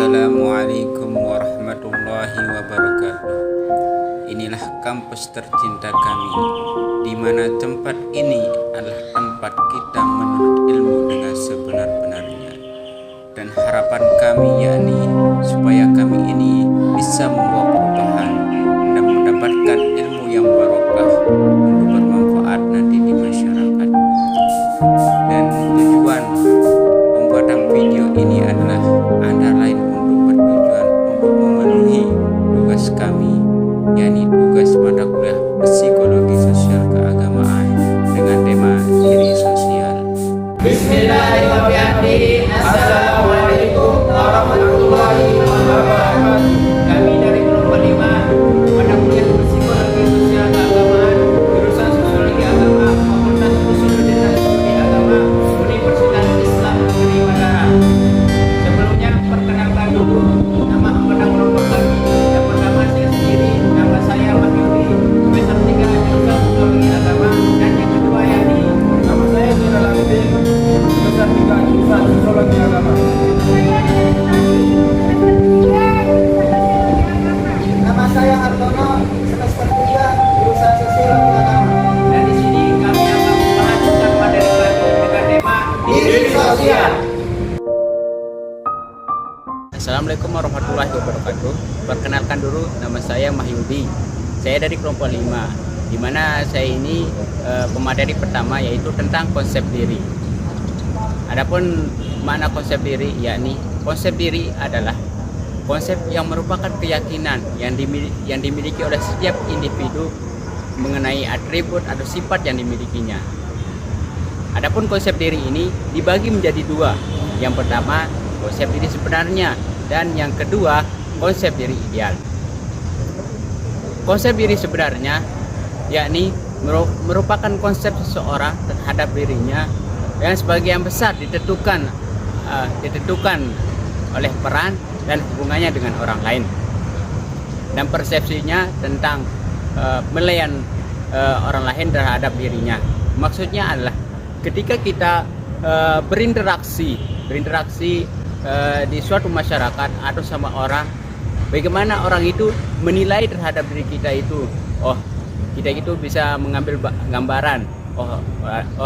Assalamualaikum warahmatullahi wabarakatuh. Inilah kampus tercinta kami, di mana tempat ini adalah tempat kita menuntut ilmu dengan sebenar-benarnya. Dan harapan kami yakni supaya kami ini bisa membawa perubahan dan mendapatkan ilmu yang barokah untuk bermanfaat nanti di masyarakat. Dan tujuan pembuatan video ini adalah antara lain untuk bertujuan untuk memenuhi tugas kami, yakni tugas mata kuliah psikologi sosial keagamaan dengan tema diri sosial. Bismillahirrahmanirrahim. Assalamualaikum warahmatullahi wabarakatuh. Kami dari kelompok 5 mata kuliah psikologi sosial keagamaan, jurusan sosiologi agama, Fakultas Usuluddin dan Studi Agama, Universitas Islam Negeri Madara. Sebelumnya perkenalkan dulu nama anggota kelompok kami. Yang pertama saya sendiri, nama saya Mahyudi, semester 3 jurusan sosiologi agama, dan yang kedua yakni Nama saya Zira Langdin, semester 3 jurusan Sosiologi Agama. Nama saya Hartono, semester 3, jurusan Sosiologi Agama. dan di sini kami akan membahas tentang materi baru dengan tema diri sosial. Assalamualaikum warahmatullahi wabarakatuh. Perkenalkan dulu, nama saya Mahyudi. Saya dari kelompok 5, di mana saya ini pemateri pertama yaitu tentang konsep diri. Adapun makna konsep diri, yakni konsep diri adalah konsep yang merupakan keyakinan yang dimiliki oleh setiap individu mengenai atribut atau sifat yang dimilikinya. Adapun konsep diri ini dibagi menjadi dua. Yang pertama, konsep diri sebenarnya, dan yang kedua, konsep diri ideal. Konsep diri sebenarnya yakni merupakan konsep seseorang terhadap dirinya yang sebagian besar ditentukan oleh peran dan hubungannya dengan orang lain, dan persepsinya tentang penilaian orang lain terhadap dirinya. Maksudnya adalah ketika kita berinteraksi di suatu masyarakat atau sama orang, bagaimana orang itu menilai terhadap diri kita itu. Kita itu bisa mengambil gambaran,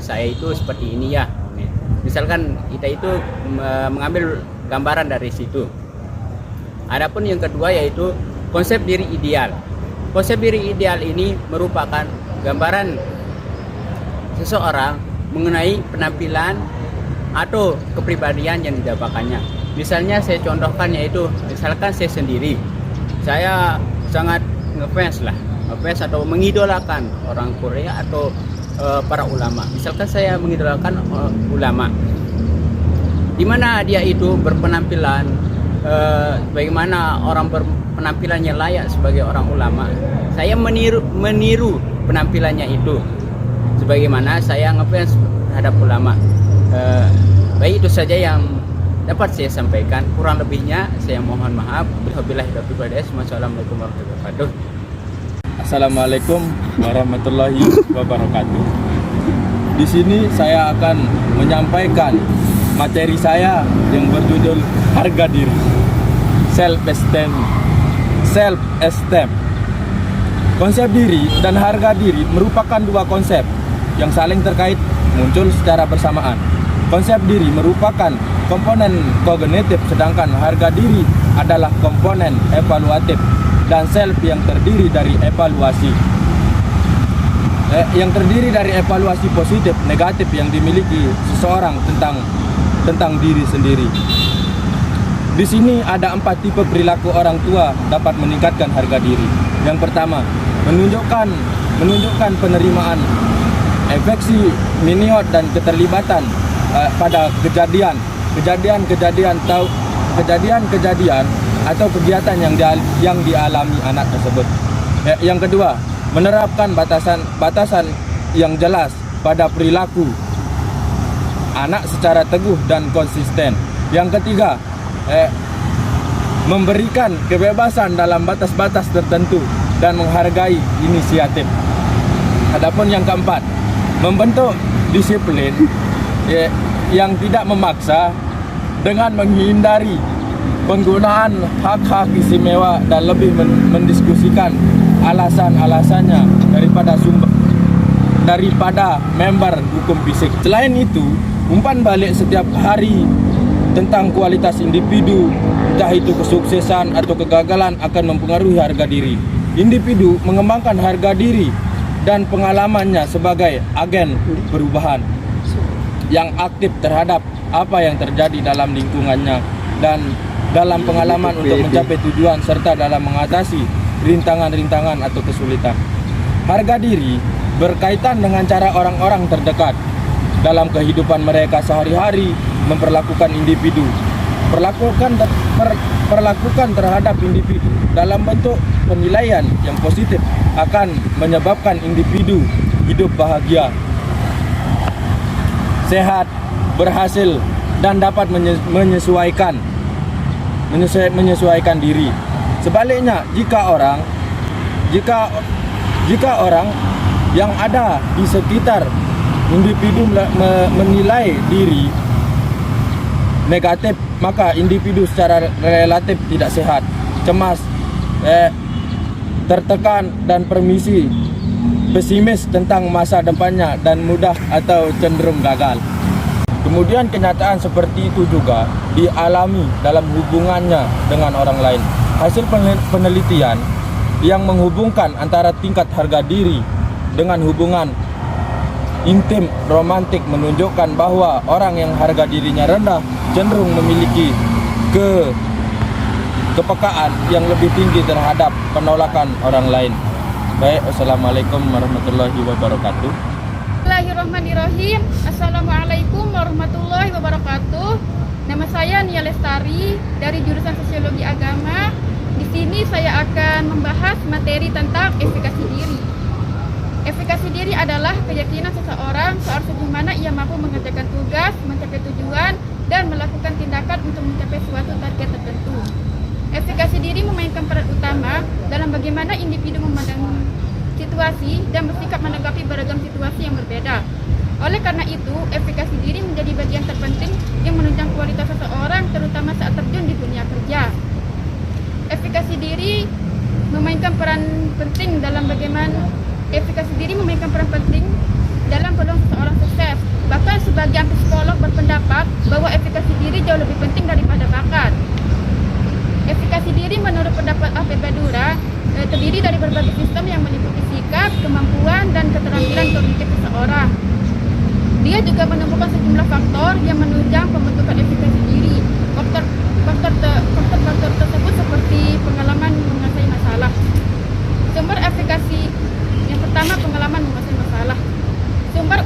saya itu seperti ini ya. Misalkan kita itu mengambil gambaran dari situ. Adapun yang kedua yaitu konsep diri ideal. Konsep diri ideal ini merupakan gambaran seseorang mengenai penampilan atau kepribadian yang didapatkannya. Misalnya saya contohkan yaitu, misalkan saya sendiri, saya sangat ngefans atau mengidolakan orang Korea atau para ulama. Misalkan saya mengidolakan ulama, di mana dia itu berpenampilan bagaimana orang berpenampilannya layak sebagai orang ulama. Saya meniru penampilannya itu, sebagaimana saya ngefans terhadap ulama. Baik, itu saja yang dapat saya sampaikan. Kurang lebihnya saya mohon maaf. Wabillahi taufiq wal hidayah. Wassalamualaikum warahmatullahi wabarakatuh. Assalamualaikum warahmatullahi wabarakatuh. Di sini saya akan menyampaikan materi saya yang berjudul harga diri, self esteem. Konsep diri dan harga diri merupakan dua konsep yang saling terkait muncul secara bersamaan. Konsep diri merupakan komponen kognitif, sedangkan harga diri adalah komponen evaluatif, dan self yang terdiri dari evaluasi positif negatif yang dimiliki seseorang tentang diri sendiri. Di sini ada 4 tipe perilaku orang tua dapat meningkatkan harga diri. Yang pertama, menunjukkan penerimaan, afeksi, minat dan keterlibatan pada kejadian atau kegiatan yang dialami anak tersebut. Yang kedua, menerapkan batasan yang jelas pada perilaku anak secara teguh dan konsisten. Yang ketiga, memberikan kebebasan dalam batas-batas tertentu dan menghargai inisiatif. Adapun yang keempat, membentuk disiplin yang tidak memaksa dengan menghindari penggunaan hak-hak istimewa dan lebih mendiskusikan alasan-alasannya daripada member hukum fisik. Selain itu, umpan balik setiap hari tentang kualitas individu, entah itu kesuksesan atau kegagalan, akan mempengaruhi harga diri. Individu mengembangkan harga diri dan pengalamannya sebagai agen perubahan yang aktif terhadap apa yang terjadi dalam lingkungannya dan dalam pengalaman untuk mencapai tujuan serta dalam mengatasi rintangan-rintangan atau kesulitan. Harga diri berkaitan dengan cara orang-orang terdekat dalam kehidupan mereka sehari-hari memperlakukan individu. Perlakukan terhadap individu dalam bentuk penilaian yang positif akan menyebabkan individu hidup bahagia, sehat, berhasil, dan dapat menyesuaikan diri. Sebaliknya, jika orang yang ada di sekitar individu menilai diri negatif, maka individu secara relatif tidak sehat, cemas, tertekan, dan pesimis tentang masa depannya dan mudah atau cenderung gagal. Kemudian kenyataan seperti itu juga dialami dalam hubungannya dengan orang lain. Hasil penelitian yang menghubungkan antara tingkat harga diri dengan hubungan intim romantik menunjukkan bahwa orang yang harga dirinya rendah cenderung memiliki kepekaan yang lebih tinggi terhadap penolakan orang lain. Baik, wassalamualaikum warahmatullahi wabarakatuh. Bismillahirrahmanirrahim. Assalamualaikum warahmatullahi wabarakatuh. Nama saya Nia Lestari dari jurusan Sosiologi Agama. Di sini saya akan membahas materi tentang efikasi diri. Efikasi diri adalah keyakinan seseorang soal sejauh mana ia mampu mengerjakan tugas, mencapai tujuan, dan melakukan tindakan untuk mencapai suatu target tertentu. Efikasi diri memainkan peran utama dalam bagaimana individu memandang situasi dan bersikap menanggapi beragam situasi yang berbeda. Oleh karena itu, efikasi diri menjadi bagian terpenting yang menunjang kualitas seseorang, terutama saat terjun di dunia kerja. Efikasi diri memainkan peran penting dalam peluang seseorang sukses. Bahkan sebagian psikolog berpendapat bahwa efikasi diri jauh lebih penting daripada bakat. Efikasi diri menurut pendapat A.P. Badura terdiri dari berbagai sistem yang meliputi sikap, kemampuan, dan keterampilan kognitif seseorang. Dia juga menemukan sejumlah faktor yang menunjang pembentukan efikasi diri. Faktor tersebut seperti pengalaman menguasai masalah. Sumber efikasi yang pertama, pengalaman menguasai masalah. Sumber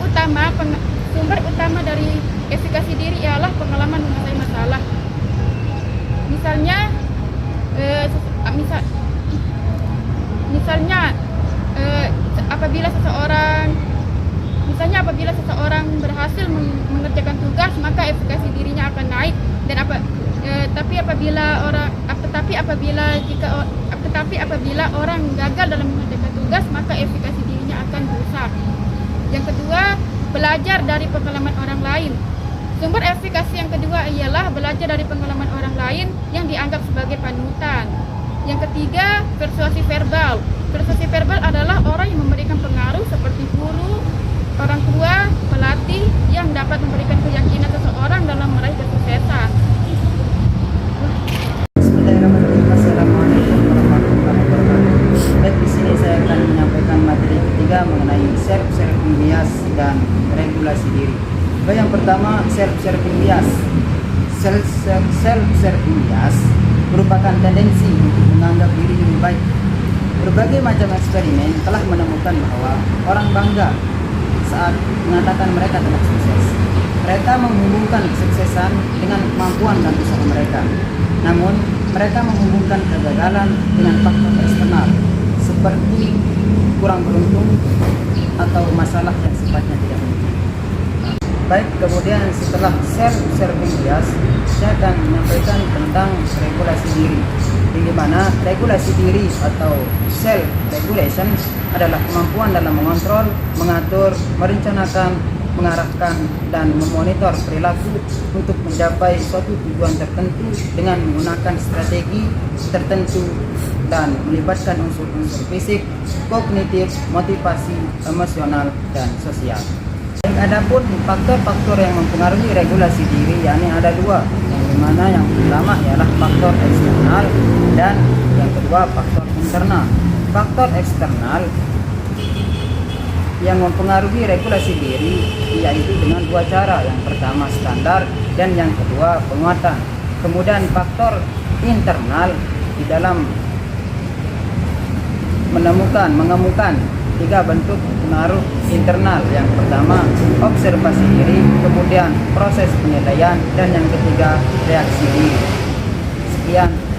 utama dari efikasi diri ialah pengalaman menguasai masalah. Apabila seseorang berhasil mengerjakan tugas, maka efikasi dirinya akan naik. Tetapi apabila orang gagal dalam mengerjakan tugas, maka efikasi dirinya akan rusak. Yang kedua, belajar dari pengalaman orang lain. Sumber efikasi yang kedua ialah belajar dari pengalaman orang lain yang dianggap sebagai panutan. Yang ketiga, persuasi verbal. Persuasi verbal adalah orang yang memberikan pengaruh seperti guru, orang tua, pelatih yang dapat memberikan keyakinan seseorang dalam meraih kesuksesan. Bismillahirrahmanirrahim. Assalamualaikum warahmatullahi wabarakatuh. Baik, di sini saya akan menyampaikan materi ketiga mengenai self-serving bias dan regulasi diri. Baik, yang pertama, self-serving bias. Self-serving bias merupakan tendensi untuk menganggap diri lebih baik. Berbagai macam eksperimen telah menemukan bahwa orang bangga saat mengatakan mereka telah sukses. Mereka menghubungkan kesuksesan dengan kemampuan dan usaha mereka. Namun, mereka menghubungkan kegagalan dengan faktor eksternal seperti kurang beruntung atau masalah yang sifatnya tidak penting. Baik, kemudian setelah self-serving bias, saya akan menyampaikan tentang regulasi diri, di mana regulasi diri atau self-regulation adalah kemampuan dalam mengontrol, mengatur, merencanakan, mengarahkan dan memonitor perilaku untuk mencapai suatu tujuan tertentu dengan menggunakan strategi tertentu dan melibatkan unsur-unsur fisik, kognitif, motivasi, emosional, dan sosial. Adapun faktor-faktor yang mempengaruhi regulasi diri, yakni ada dua, yang dimana yang pertama ialah faktor eksternal dan yang kedua faktor internal. Faktor eksternal yang mempengaruhi regulasi diri yaitu dengan dua cara, yang pertama standar dan yang kedua penguatan. Kemudian faktor internal di dalam mengemukan tiga bentuk pengaruh internal. Yang pertama observasi diri, kemudian proses penilaian, dan yang ketiga reaksi diri. Sekian.